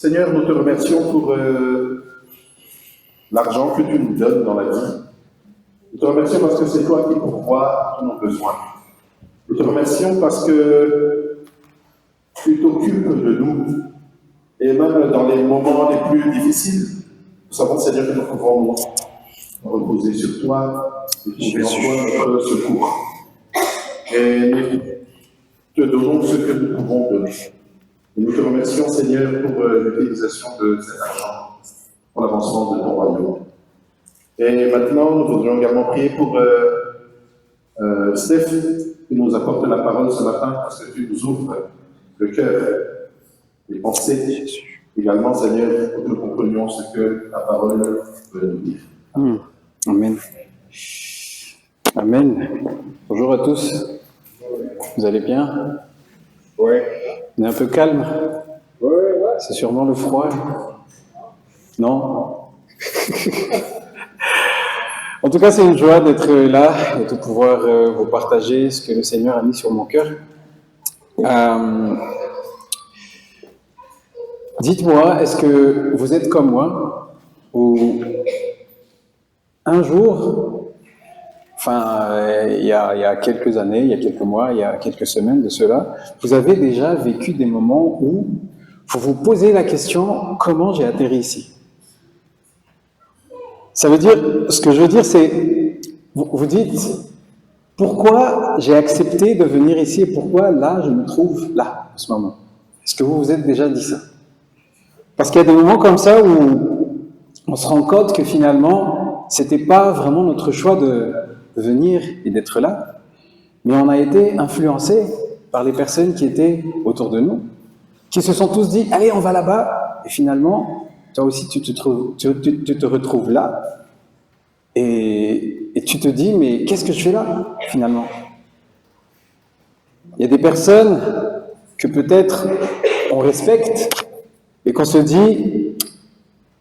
Seigneur, nous te remercions pour l'argent que tu nous donnes dans la vie. Nous te remercions parce que c'est toi qui pourvois tous nos besoins. Nous te remercions parce que tu t'occupes de nous. Et même dans les moments les plus difficiles, nous savons, Seigneur, que nous pouvons nous reposer sur toi et trouver en toi notre secours. Et nous te donnons ce que nous pouvons donner. Et nous te remercions, Seigneur, pour l'utilisation de cet argent pour l'avancement de ton royaume. Et maintenant, nous voudrions également prier pour Steph, qui nous apporte la parole ce matin, parce que tu nous ouvres le cœur, les pensées. Également, Seigneur, pour que nous comprenions ce que ta parole veut nous dire. Amen. Amen. Bonjour à tous. Vous allez bien? Oui. On est un peu calme? Oui. C'est sûrement le froid. Non? En tout cas, c'est une joie d'être là et de pouvoir vous partager ce que le Seigneur a mis sur mon cœur. Dites-moi, est-ce que vous êtes comme moi, où un jour, il y a quelques années, il y a quelques mois, il y a quelques semaines de cela, vous avez déjà vécu des moments où vous vous posez la question, comment j'ai atterri ici? Ça veut dire, ce que je veux dire, c'est, vous dites, pourquoi j'ai accepté de venir ici et pourquoi là, je me trouve là, en ce moment? Est-ce que vous vous êtes déjà dit ça? Parce qu'il y a des moments comme ça où on se rend compte que finalement, c'était pas vraiment notre choix de venir et d'être là, mais on a été influencé par les personnes qui étaient autour de nous, qui se sont tous dit, allez, on va là-bas, et finalement, toi aussi, tu te retrouves là, et tu te dis, mais qu'est-ce que je fais là, finalement? Il y a des personnes que peut-être on respecte, et qu'on se dit,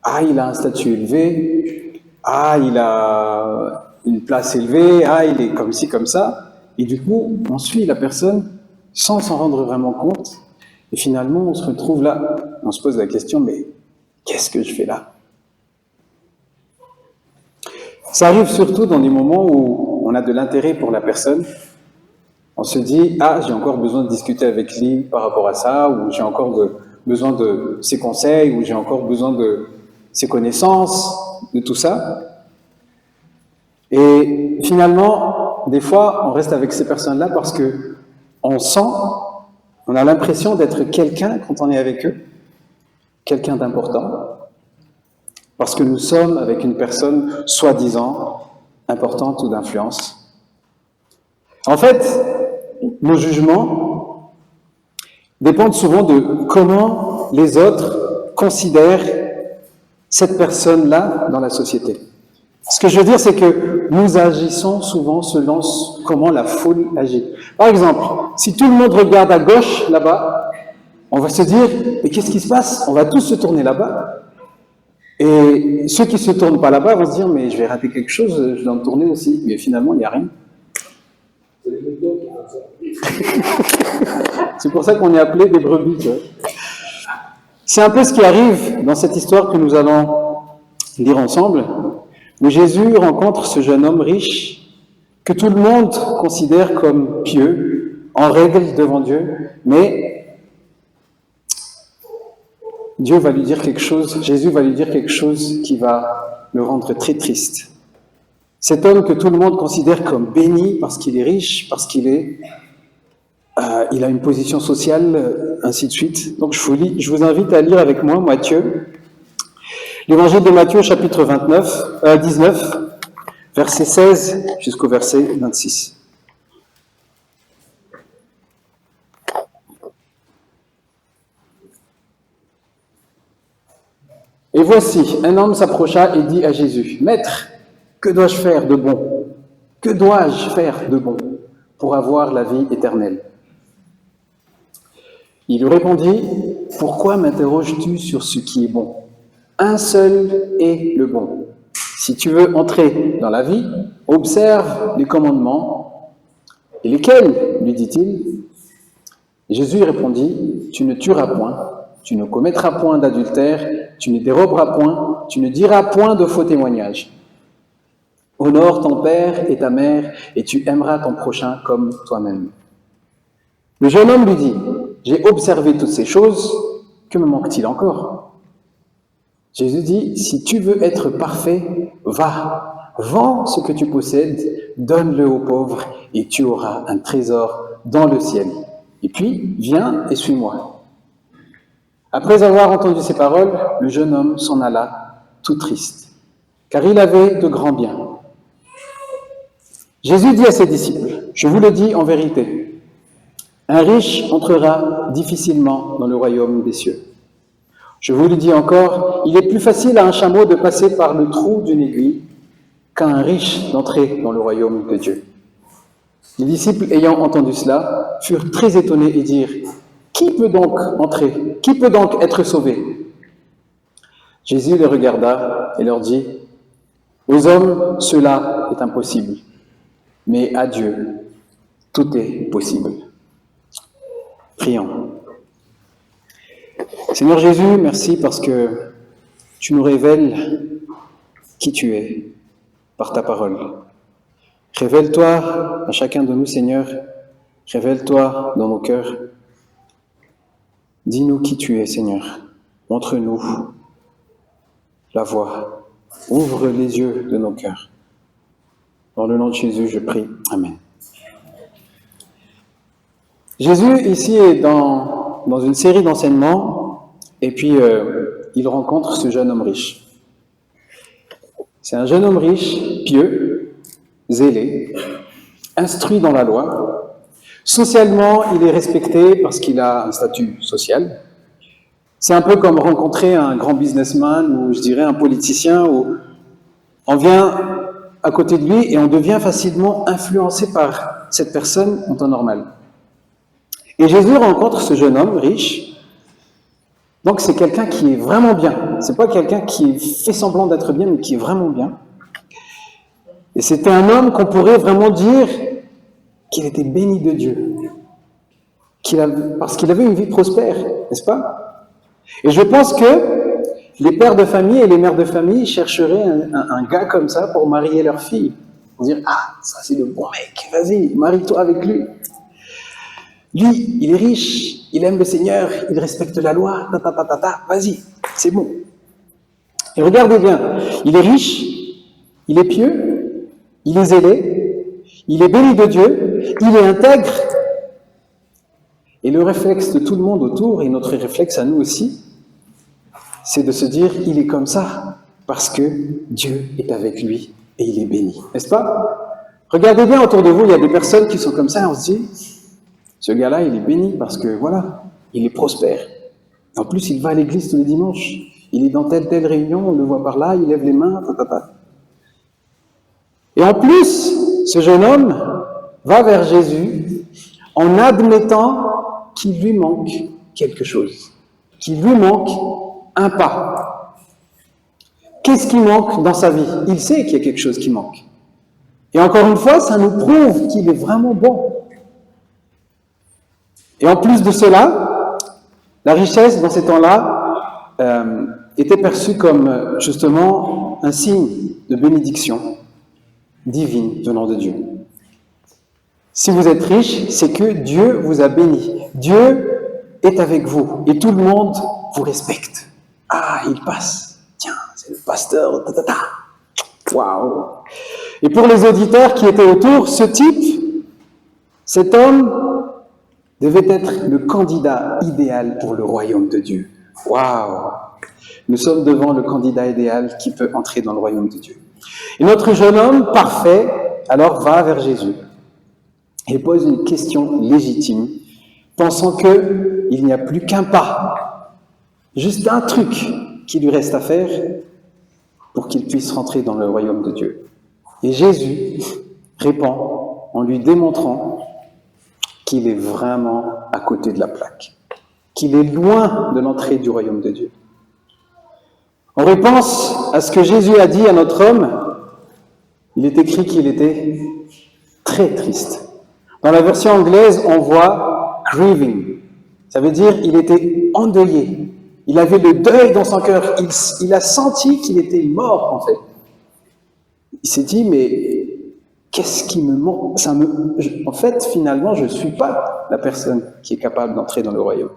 ah, il a un statut élevé, ah, il a une place élevée, ah, il est comme ci, comme ça, et du coup, on suit la personne sans s'en rendre vraiment compte, et finalement, on se retrouve là, on se pose la question, mais qu'est-ce que je fais là? Ça arrive surtout dans des moments où on a de l'intérêt pour la personne, on se dit, ah, j'ai encore besoin de discuter avec lui par rapport à ça, ou j'ai encore besoin de ses conseils, ou j'ai encore besoin de ses connaissances, de tout ça. Et finalement, des fois, on reste avec ces personnes-là parce que on a l'impression d'être quelqu'un quand on est avec eux, quelqu'un d'important, parce que nous sommes avec une personne soi-disant importante ou d'influence. En fait, nos jugements dépendent souvent de comment les autres considèrent cette personne-là dans la société. Ce que je veux dire, c'est que nous agissons souvent selon comment la foule agit. Par exemple, si tout le monde regarde à gauche, là-bas, on va se dire, mais qu'est-ce qui se passe? On va tous se tourner là-bas. Et ceux qui ne se tournent pas là-bas vont se dire, mais je vais rater quelque chose, je dois me tourner aussi. Mais finalement, il n'y a rien. C'est pour ça qu'on est appelé des brebis, tu vois. C'est un peu ce qui arrive dans cette histoire que nous allons lire ensemble, où Jésus rencontre ce jeune homme riche que tout le monde considère comme pieux, en règle devant Dieu, mais Dieu va lui dire quelque chose, Jésus va lui dire quelque chose qui va le rendre très triste. Cet homme que tout le monde considère comme béni parce qu'il est riche, parce qu'il a une position sociale, ainsi de suite. Donc je vous invite à lire avec moi Matthieu, l'évangile de Matthieu, chapitre 19, verset 16 jusqu'au verset 26. Et voici, un homme s'approcha et dit à Jésus, « Maître, que dois-je faire de bon? Que dois-je faire de bon pour avoir la vie éternelle ?» Il lui répondit, « Pourquoi m'interroges-tu sur ce qui est bon? Un seul est le bon. Si tu veux entrer dans la vie, observe les commandements. » « Et lesquels ?» lui dit-il. Jésus répondit, « Tu ne tueras point, tu ne commettras point d'adultère, tu ne déroberas point, tu ne diras point de faux témoignages. Honore ton père et ta mère, et tu aimeras ton prochain comme toi-même. Le jeune homme lui dit, j'ai observé toutes ces choses, que me manque-t-il encore? Jésus dit, si tu veux être parfait, va, vends ce que tu possèdes, donne-le aux pauvres, et tu auras un trésor dans le ciel. Et puis, viens et suis-moi. Après avoir entendu ces paroles, le jeune homme s'en alla, tout triste, car il avait de grands biens. Jésus dit à ses disciples, je vous le dis en vérité, un riche entrera difficilement dans le royaume des cieux. Je vous le dis encore, il est plus facile à un chameau de passer par le trou d'une aiguille qu'à un riche d'entrer dans le royaume de Dieu. Les disciples, ayant entendu cela, furent très étonnés et dirent, qui peut donc entrer? Qui peut donc être sauvé? Jésus les regarda et leur dit, aux hommes, cela est impossible, mais à Dieu, tout est possible. Prions. Seigneur Jésus, merci parce que tu nous révèles qui tu es par ta parole. Révèle-toi à chacun de nous, Seigneur. Révèle-toi dans nos cœurs. Dis-nous qui tu es, Seigneur. Montre-nous la voie. Ouvre les yeux de nos cœurs. Dans le nom de Jésus, je prie. Amen. Jésus, ici, est dans une série d'enseignements, et puis il rencontre ce jeune homme riche. C'est un jeune homme riche, pieux, zélé, instruit dans la loi. Socialement, il est respecté parce qu'il a un statut social. C'est un peu comme rencontrer un grand businessman ou, je dirais, un politicien où on vient à côté de lui et on devient facilement influencé par cette personne en temps normal. Et Jésus rencontre ce jeune homme riche. Donc c'est quelqu'un qui est vraiment bien. C'est pas quelqu'un qui fait semblant d'être bien, mais qui est vraiment bien. Et c'était un homme qu'on pourrait vraiment dire qu'il était béni de Dieu. Parce qu'il avait une vie prospère, n'est-ce pas? Et je pense que les pères de famille et les mères de famille chercheraient un gars comme ça pour marier leur fille. Pour dire, ah, ça c'est le bon mec, vas-y, marie-toi avec lui. Lui, il est riche, il aime le Seigneur, il respecte la loi, vas-y, c'est bon. Et regardez bien, il est riche, il est pieux, il est zélé, il est béni de Dieu, il est intègre. Et le réflexe de tout le monde autour, et notre réflexe à nous aussi, c'est de se dire, il est comme ça, parce que Dieu est avec lui et il est béni. N'est-ce pas? Regardez bien autour de vous, il y a des personnes qui sont comme ça, et on se dit, ce gars-là, il est béni parce que, voilà, il est prospère. En plus, il va à l'église tous les dimanches. Il est dans telle réunion, on le voit par là, il lève les mains, Et en plus, ce jeune homme va vers Jésus en admettant qu'il lui manque quelque chose, qu'il lui manque un pas. Qu'est-ce qui manque dans sa vie? Il sait qu'il y a quelque chose qui manque. Et encore une fois, ça nous prouve qu'il est vraiment bon. Et en plus de cela, la richesse dans ces temps-là était perçue comme justement un signe de bénédiction divine venant de Dieu. Si vous êtes riche, c'est que Dieu vous a béni. Dieu est avec vous et tout le monde vous respecte. Ah, il passe. Tiens, c'est le pasteur. Waouh. Et pour les auditeurs qui étaient autour, ce type, cet homme, devait être le candidat idéal pour le royaume de Dieu. Waouh! Nous sommes devant le candidat idéal qui peut entrer dans le royaume de Dieu. Et notre jeune homme parfait, alors, va vers Jésus et pose une question légitime, pensant qu'il n'y a plus qu'un pas, juste un truc qui lui reste à faire pour qu'il puisse rentrer dans le royaume de Dieu. Et Jésus répond en lui démontrant qu'il est vraiment à côté de la plaque, qu'il est loin de l'entrée du royaume de Dieu. On repense à ce que Jésus a dit à notre homme. Il est écrit qu'il était très triste. Dans la version anglaise, on voit grieving. Ça veut dire il était endeuillé, Il avait le deuil dans son cœur. Il a senti qu'il était mort, en fait. Il s'est dit, mais qu'est-ce qui me manque? En fait, finalement, je ne suis pas la personne qui est capable d'entrer dans le royaume.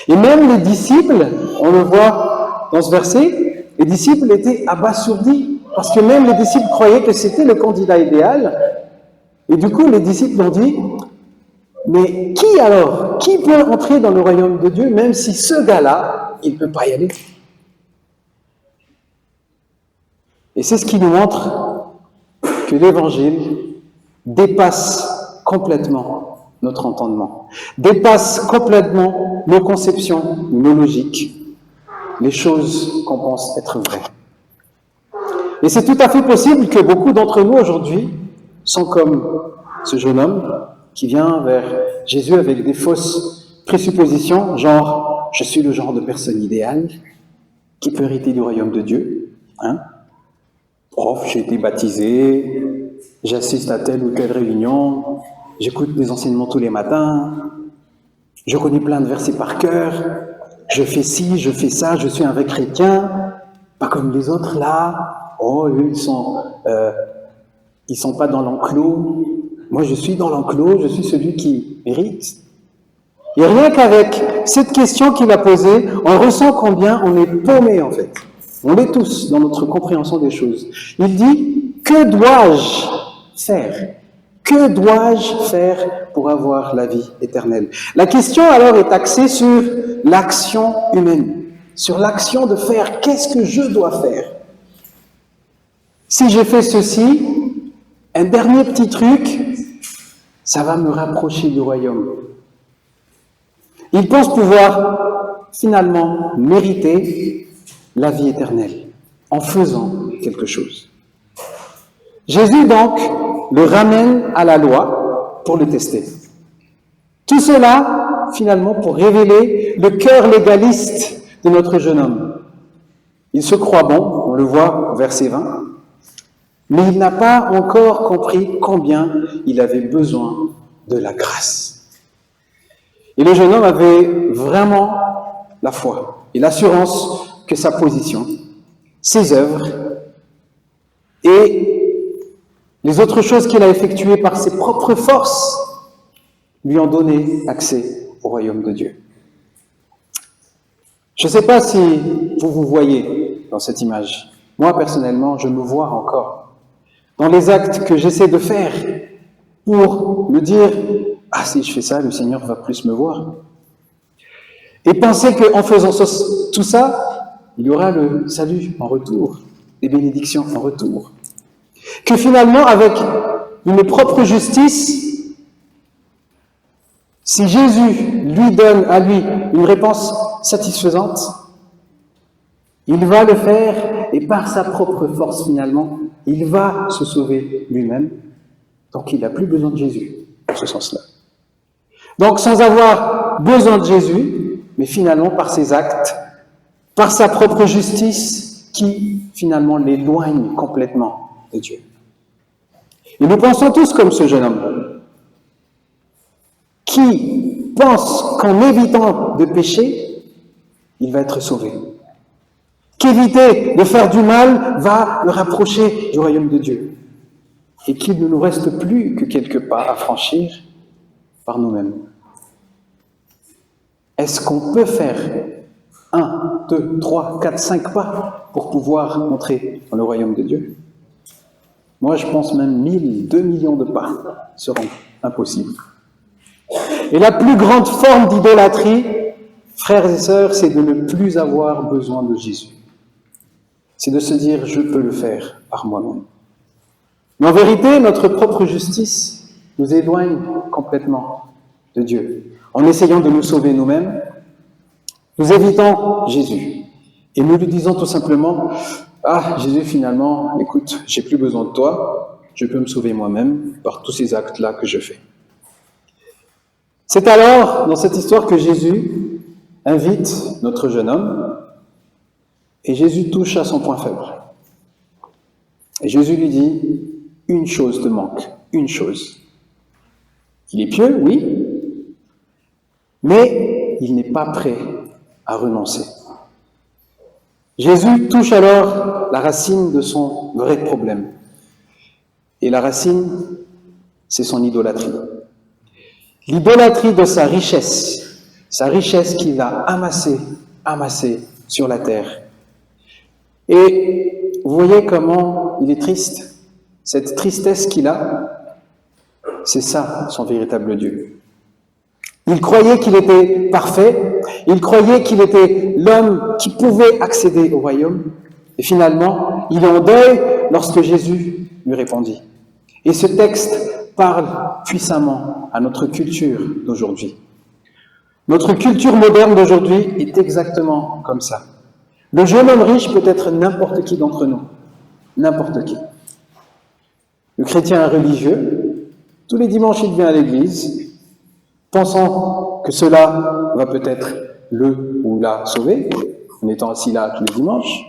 Et même les disciples, on le voit dans ce verset, les disciples étaient abasourdis, parce que même les disciples croyaient que c'était le candidat idéal. Et du coup, les disciples ont dit, mais qui alors? Qui peut entrer dans le royaume de Dieu, même si ce gars-là, il ne peut pas y aller? Et c'est ce qui nous montre que l'Évangile dépasse complètement notre entendement, dépasse complètement nos conceptions, nos logiques, les choses qu'on pense être vraies. Et c'est tout à fait possible que beaucoup d'entre nous aujourd'hui sont comme ce jeune homme qui vient vers Jésus avec des fausses présuppositions, genre « je suis le genre de personne idéale qui peut hériter du royaume de Dieu ». J'ai été baptisé, j'assiste à telle ou telle réunion, j'écoute des enseignements tous les matins, je connais plein de versets par cœur, je fais ci, je fais ça, je suis un vrai chrétien, pas comme les autres là. Oh, eux, ils sont pas dans l'enclos. Moi, je suis dans l'enclos, je suis celui qui hérite. Et rien qu'avec cette question qu'il a posée, on ressent combien on est paumé en fait. On l'est tous dans notre compréhension des choses. Il dit, que dois-je faire? Que dois-je faire pour avoir la vie éternelle? La question alors est axée sur l'action humaine, sur l'action de faire. Qu'est-ce que je dois faire? Si je fais ceci, un dernier petit truc, ça va me rapprocher du royaume. Il pense pouvoir finalement mériter la vie éternelle en faisant quelque chose. Jésus donc le ramène à la loi pour le tester. Tout cela finalement pour révéler le cœur légaliste de notre jeune homme. Il se croit bon, on le voit au verset 20, mais il n'a pas encore compris combien il avait besoin de la grâce. Et le jeune homme avait vraiment la foi et l'assurance que sa position, ses œuvres et les autres choses qu'il a effectuées par ses propres forces lui ont donné accès au royaume de Dieu. Je ne sais pas si vous vous voyez dans cette image. Moi, personnellement, je me vois encore dans les actes que j'essaie de faire pour me dire « Ah, si je fais ça, le Seigneur va plus me voir. » Et penser qu'en faisant tout ça, il y aura le salut en retour, les bénédictions en retour. Que finalement, avec une propre justice, si Jésus lui donne à lui une réponse satisfaisante, il va le faire et par sa propre force finalement, il va se sauver lui-même. Donc il n'a plus besoin de Jésus dans ce sens-là. Donc sans avoir besoin de Jésus, mais finalement par ses actes, par sa propre justice qui finalement l'éloigne complètement de Dieu. Et nous pensons tous comme ce jeune homme qui pense qu'en évitant de pécher, il va être sauvé. Qu'éviter de faire du mal va le rapprocher du royaume de Dieu. Et qu'il ne nous reste plus que quelques pas à franchir par nous-mêmes. Est-ce qu'on peut faire 1, 2, 3, 4, 5 pas pour pouvoir entrer dans le royaume de Dieu? Moi, je pense même 1000, 2 millions de pas seront impossibles. Et la plus grande forme d'idolâtrie, frères et sœurs, c'est de ne plus avoir besoin de Jésus. C'est de se dire, je peux le faire par moi-même. Mais en vérité, notre propre justice nous éloigne complètement de Dieu. En essayant de nous sauver nous-mêmes, nous évitons Jésus. Et nous lui disons tout simplement, ah, Jésus, finalement, écoute, j'ai plus besoin de toi, je peux me sauver moi-même par tous ces actes-là que je fais. C'est alors, dans cette histoire, que Jésus invite notre jeune homme, et Jésus touche à son point faible. Et Jésus lui dit, une chose te manque, une chose. Il est pieux, oui, mais il n'est pas prêt à renoncer. Jésus touche alors la racine de son vrai problème. Et la racine, c'est son idolâtrie. L'idolâtrie de sa richesse qu'il a amassée sur la terre. Et vous voyez comment il est triste. Cette tristesse qu'il a, c'est ça son véritable Dieu. Il croyait qu'il était parfait, il croyait qu'il était l'homme qui pouvait accéder au royaume, et finalement, il est en deuil lorsque Jésus lui répondit. Et ce texte parle puissamment à notre culture d'aujourd'hui. Notre culture moderne d'aujourd'hui est exactement comme ça. Le jeune homme riche peut être n'importe qui d'entre nous, n'importe qui. Le chrétien religieux, tous les dimanches il vient à l'église, pensant que cela va peut-être le ou la sauver, en étant assis là tous les dimanches.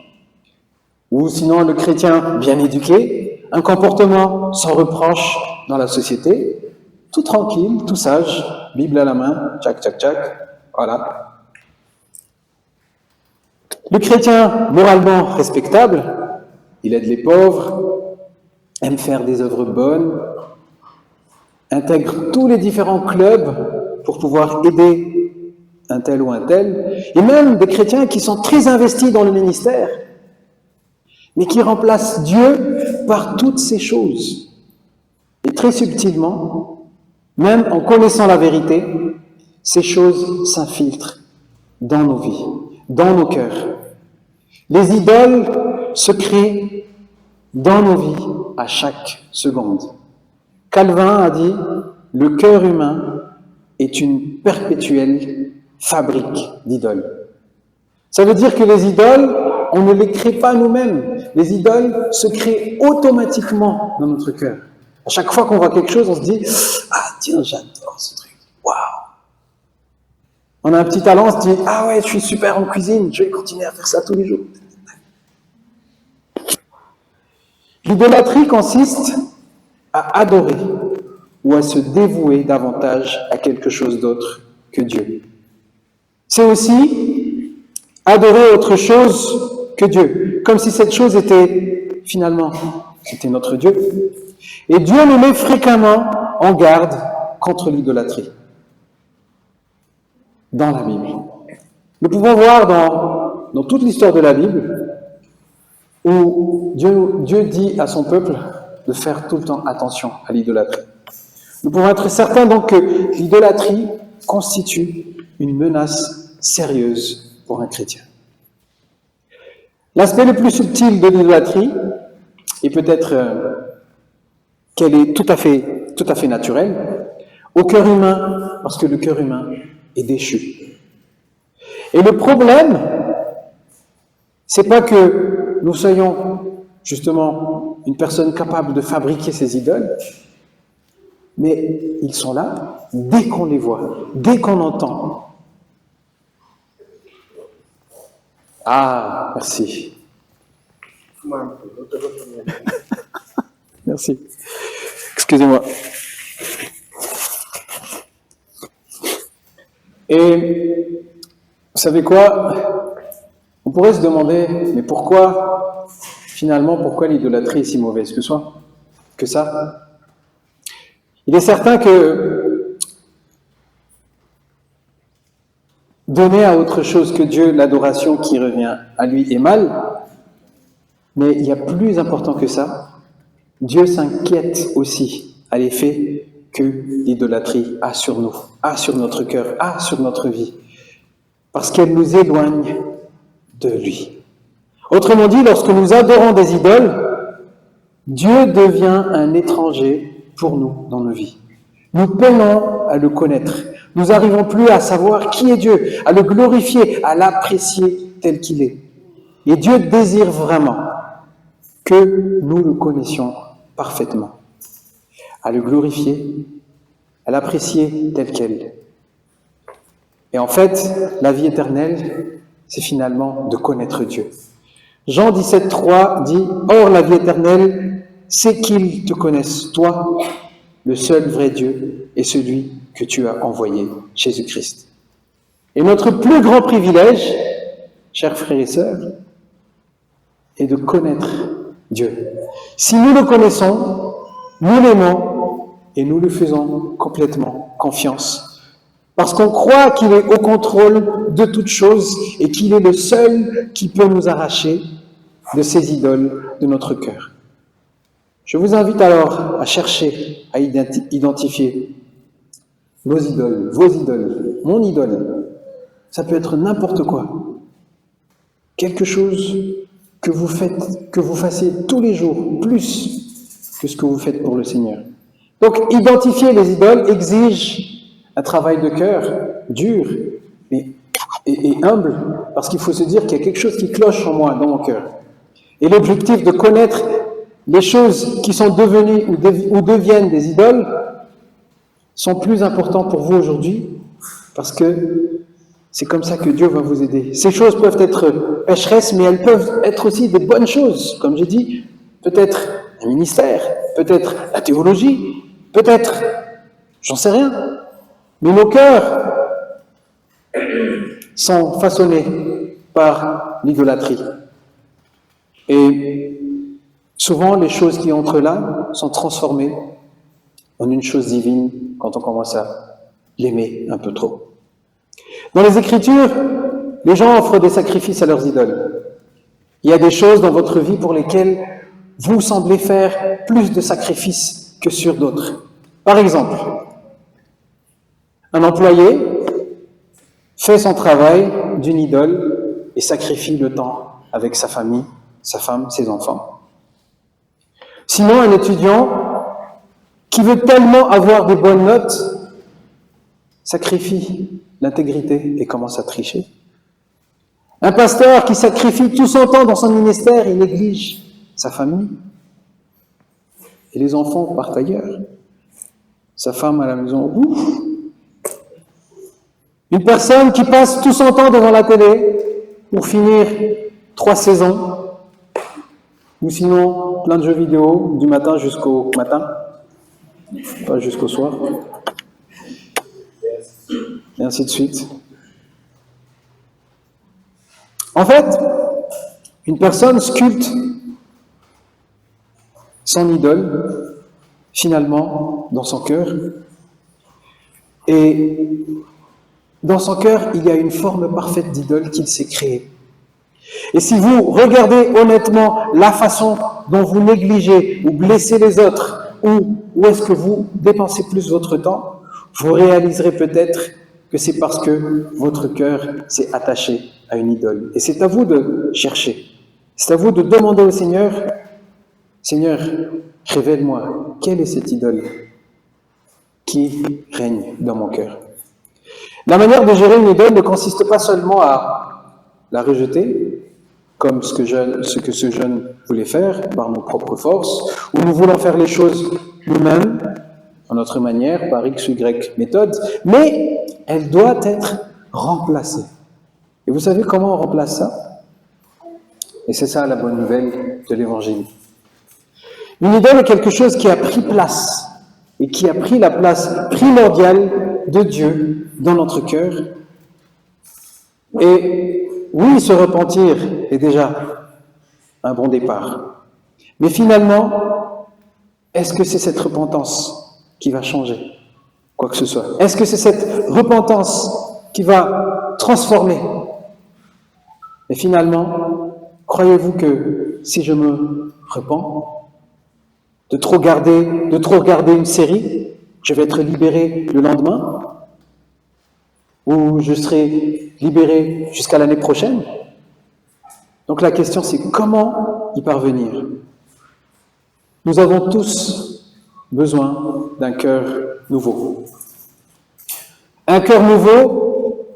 Ou sinon le chrétien bien éduqué, un comportement sans reproche dans la société, tout tranquille, tout sage, Bible à la main, tchac, tchac, tchac, voilà. Le chrétien moralement respectable, il aide les pauvres, aime faire des œuvres bonnes, intègre tous les différents clubs pour pouvoir aider un tel ou un tel, et même des chrétiens qui sont très investis dans le ministère, mais qui remplacent Dieu par toutes ces choses. Et très subtilement, même en connaissant la vérité, ces choses s'infiltrent dans nos vies, dans nos cœurs. Les idoles se créent dans nos vies à chaque seconde. Calvin a dit « Le cœur humain est une perpétuelle fabrique d'idoles ». Ça veut dire que les idoles, on ne les crée pas nous-mêmes. Les idoles se créent automatiquement dans notre cœur. À chaque fois qu'on voit quelque chose, on se dit « Ah tiens, j'adore ce truc, waouh !» On a un petit talent, on se dit « Ah ouais, je suis super en cuisine, je vais continuer à faire ça tous les jours. » L'idolâtrie consiste à adorer ou à se dévouer davantage à quelque chose d'autre que Dieu. C'est aussi adorer autre chose que Dieu, comme si cette chose était finalement, c'était notre Dieu. Et Dieu nous met fréquemment en garde contre l'idolâtrie dans la Bible. Nous pouvons voir dans toute l'histoire de la Bible où Dieu dit à son peuple de faire tout le temps attention à l'idolâtrie. Nous pouvons être certains donc que l'idolâtrie constitue une menace sérieuse pour un chrétien. L'aspect le plus subtil de l'idolâtrie est peut-être qu'elle est tout à fait naturelle au cœur humain, parce que le cœur humain est déchu. Et le problème, c'est pas que nous soyons justement une personne capable de fabriquer ces idoles, mais ils sont là dès qu'on les voit, dès qu'on entend. Ah, merci. Merci. Excusez-moi. Et vous savez quoi? On pourrait se demander, mais pourquoi l'idolâtrie est si mauvaise que ça? Il est certain que donner à autre chose que Dieu l'adoration qui revient à lui est mal, mais il y a plus important que ça. Dieu s'inquiète aussi à l'effet que l'idolâtrie a sur nous, a sur notre cœur, a sur notre vie, parce qu'elle nous éloigne de lui. Autrement dit, lorsque nous adorons des idoles, Dieu devient un étranger pour nous dans nos vies. Nous peinons à le connaître. Nous n'arrivons plus à savoir qui est Dieu, à le glorifier, à l'apprécier tel qu'il est. Et Dieu désire vraiment que nous le connaissions parfaitement, à le glorifier, à l'apprécier tel qu'elle est. Et en fait, la vie éternelle, c'est finalement de connaître Dieu. Jean 17,3 dit « Or la vie éternelle, c'est qu'ils te connaissent, toi, le seul vrai Dieu, et celui que tu as envoyé, Jésus-Christ. » Et notre plus grand privilège, chers frères et sœurs, est de connaître Dieu. Si nous le connaissons, nous l'aimons et nous lui faisons complètement confiance. Parce qu'on croit qu'il est au contrôle de toutes choses et qu'il est le seul qui peut nous arracher de ces idoles de notre cœur. Je vous invite alors à chercher, à identifier vos idoles, mon idole. Ça peut être n'importe quoi. Quelque chose que vous fassiez tous les jours, plus que ce que vous faites pour le Seigneur. Donc, identifier les idoles exige un travail de cœur dur et humble, parce qu'il faut se dire qu'il y a quelque chose qui cloche en moi, dans mon cœur. Et l'objectif de connaître les choses qui sont devenues ou deviennent des idoles sont plus importants pour vous aujourd'hui, parce que c'est comme ça que Dieu va vous aider. Ces choses peuvent être pécheresses, mais elles peuvent être aussi des bonnes choses. Comme j'ai dit, peut-être un ministère, peut-être la théologie, peut-être, j'en sais rien. Mais nos cœurs sont façonnés par l'idolâtrie. Et souvent, les choses qui entrent là sont transformées en une chose divine quand on commence à l'aimer un peu trop. Dans les Écritures, les gens offrent des sacrifices à leurs idoles. Il y a des choses dans votre vie pour lesquelles vous semblez faire plus de sacrifices que sur d'autres. Par exemple, un employé fait son travail d'une idole et sacrifie le temps avec sa famille, sa femme, ses enfants. Sinon, un étudiant qui veut tellement avoir des bonnes notes sacrifie l'intégrité et commence à tricher. Un pasteur qui sacrifie tout son temps dans son ministère et néglige sa famille. Et les enfants partent ailleurs. Sa femme à la maison, ouf. Une personne qui passe tout son temps devant la télé pour finir 3 saisons, ou sinon plein de jeux vidéo du matin jusqu'au matin, pas jusqu'au soir, et ainsi de suite. En fait, une personne sculpte son idole, finalement, dans son cœur. Et dans son cœur, il y a une forme parfaite d'idole qu'il s'est créée. Et si vous regardez honnêtement la façon dont vous négligez ou blessez les autres, ou où est-ce que vous dépensez plus votre temps, vous réaliserez peut-être que c'est parce que votre cœur s'est attaché à une idole. Et c'est à vous de chercher. C'est à vous de demander au Seigneur, Seigneur, révèle-moi, quelle est cette idole qui règne dans mon cœur? La manière de gérer une idole ne consiste pas seulement à la rejeter, comme ce que ce jeune voulait faire par nos propres forces, où nous voulons faire les choses nous-mêmes, à notre manière, par X ou Y méthode, mais elle doit être remplacée. Et vous savez comment on remplace ça? Et c'est ça la bonne nouvelle de l'Évangile. Une idole est quelque chose qui a pris place, et qui a pris la place primordiale de Dieu dans notre cœur. Et oui, se repentir est déjà un bon départ. Mais finalement, est-ce que c'est cette repentance qui va changer quoi que ce soit? Est-ce que c'est cette repentance qui va transformer? Et finalement, croyez-vous que si je me repens, de trop regarder une série, je vais être libéré le lendemain? Ou je serai libéré jusqu'à l'année prochaine? Donc la question c'est comment y parvenir? Nous avons tous besoin d'un cœur nouveau. Un cœur nouveau,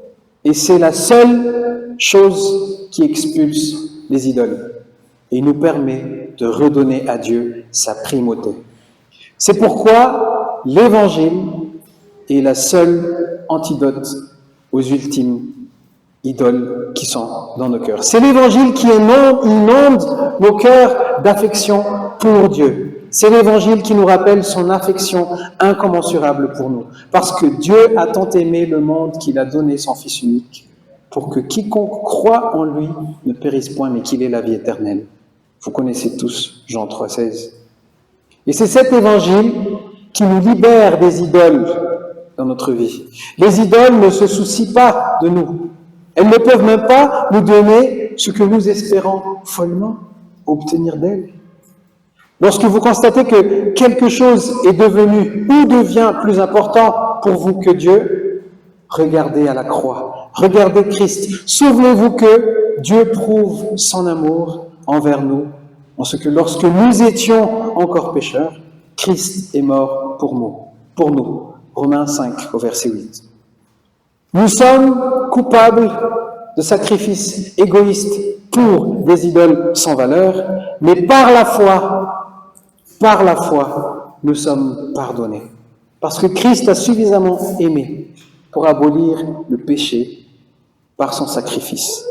et c'est la seule chose qui expulse les idoles et nous permet de redonner à Dieu sa primauté. C'est pourquoi l'Évangile est la seule antidote aux ultimes idoles qui sont dans nos cœurs. C'est l'Évangile qui inonde nos cœurs d'affection pour Dieu. C'est l'Évangile qui nous rappelle son affection incommensurable pour nous. Parce que Dieu a tant aimé le monde qu'il a donné son Fils unique, pour que quiconque croit en lui ne périsse point, mais qu'il ait la vie éternelle. Vous connaissez tous Jean 3,16. Et c'est cet évangile qui nous libère des idoles dans notre vie. Les idoles ne se soucient pas de nous. Elles ne peuvent même pas nous donner ce que nous espérons follement obtenir d'elles. Lorsque vous constatez que quelque chose est devenu ou devient plus important pour vous que Dieu, regardez à la croix, regardez Christ. Souvenez-vous que Dieu prouve son amour envers nous, en ce que lorsque nous étions encore pécheurs, Christ est mort pour nous. Romains 5 au verset 8. Nous sommes coupables de sacrifices égoïstes pour des idoles sans valeur, mais par la foi, nous sommes pardonnés. Parce que Christ a suffisamment aimé pour abolir le péché par son sacrifice.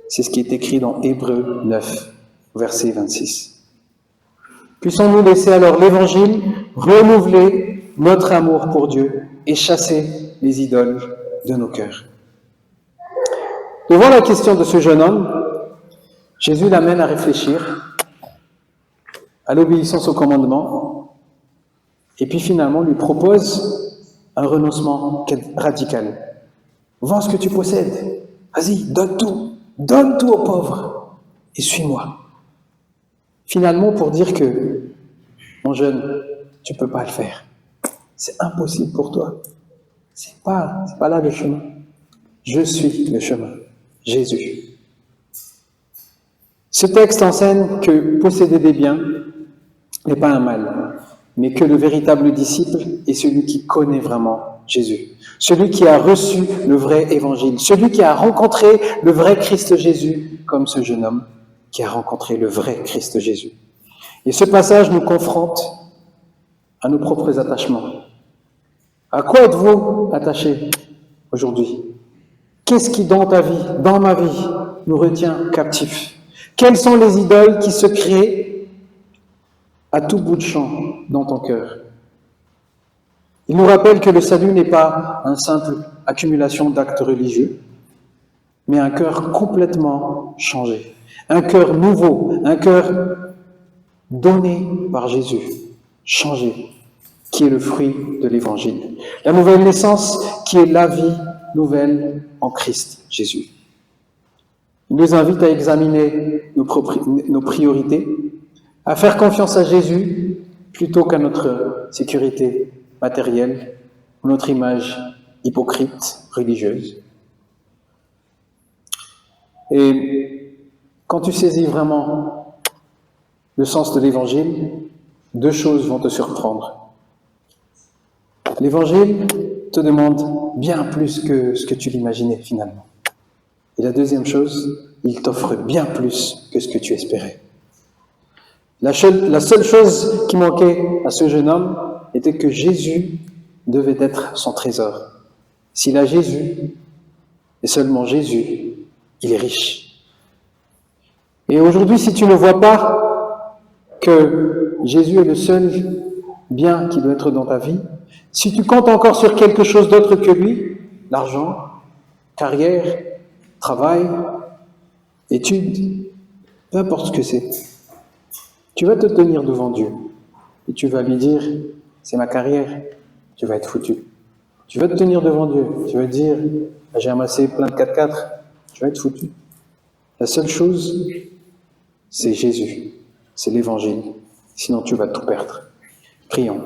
C'est ce qui est écrit dans Hébreux 9, verset 26. Puissons-nous laisser alors l'Évangile renouveler notre amour pour Dieu et chasser les idoles de nos cœurs. Devant la question de ce jeune homme, Jésus l'amène à réfléchir à l'obéissance au commandement et puis finalement lui propose un renoncement radical. Vends ce que tu possèdes, vas-y, donne tout aux pauvres et suis-moi. Finalement, pour dire que, mon jeune, tu ne peux pas le faire. C'est impossible pour toi. C'est pas là le chemin. Je suis le chemin. Jésus. Ce texte enseigne que posséder des biens n'est pas un mal, mais que le véritable disciple est celui qui connaît vraiment Jésus, celui qui a reçu le vrai évangile, celui qui a rencontré le vrai Christ Jésus, comme ce jeune homme qui a rencontré le vrai Christ Jésus. Et ce passage nous confronte à nos propres attachements. À quoi êtes-vous attaché aujourd'hui ? Qu'est-ce qui, dans ta vie, dans ma vie, nous retient captifs ? Quelles sont les idoles qui se créent à tout bout de champ dans ton cœur ? Il nous rappelle que le salut n'est pas une simple accumulation d'actes religieux, mais un cœur complètement changé, un cœur nouveau, un cœur donné par Jésus, changé, qui est le fruit de l'Évangile. La nouvelle naissance qui est la vie nouvelle en Christ Jésus. Il nous invite à examiner nos priorités, à faire confiance à Jésus plutôt qu'à notre sécurité matérielle ou notre image hypocrite religieuse. Et quand tu saisis vraiment le sens de l'Évangile, deux choses vont te surprendre. L'Évangile te demande bien plus que ce que tu l'imaginais finalement. Et la deuxième chose, il t'offre bien plus que ce que tu espérais. La seule chose qui manquait à ce jeune homme était que Jésus devait être son trésor. S'il a Jésus, et seulement Jésus, il est riche. Et aujourd'hui, si tu ne vois pas que Jésus est le seul bien qui doit être dans ta vie, si tu comptes encore sur quelque chose d'autre que lui, l'argent, carrière, travail, études, peu importe ce que c'est, tu vas te tenir devant Dieu et tu vas lui dire, c'est ma carrière, tu vas être foutu. Tu vas te tenir devant Dieu, tu vas te dire, j'ai amassé plein de 4x4, tu vas être foutu. La seule chose, c'est Jésus, c'est l'Évangile, sinon tu vas tout perdre. Prions.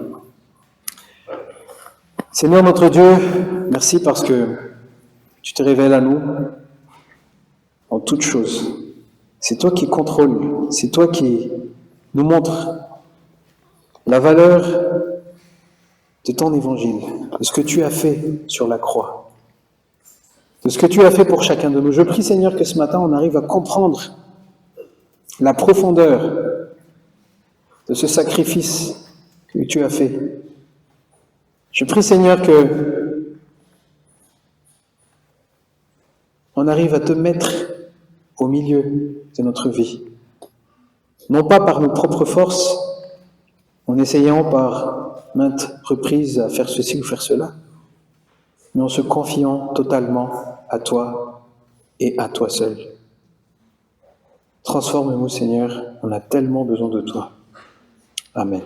Seigneur notre Dieu, merci parce que tu te révèles à nous en toutes choses. C'est toi qui contrôles, c'est toi qui nous montres la valeur de ton évangile, de ce que tu as fait sur la croix, de ce que tu as fait pour chacun de nous. Je prie, Seigneur, que ce matin, on arrive à comprendre la profondeur de ce sacrifice que tu as fait. Je prie, Seigneur, que on arrive à te mettre au milieu de notre vie. Non pas par nos propres forces, en essayant par maintes reprises à faire ceci ou faire cela, mais en se confiant totalement à toi et à toi seul. Transforme-nous, Seigneur, on a tellement besoin de toi. Amen.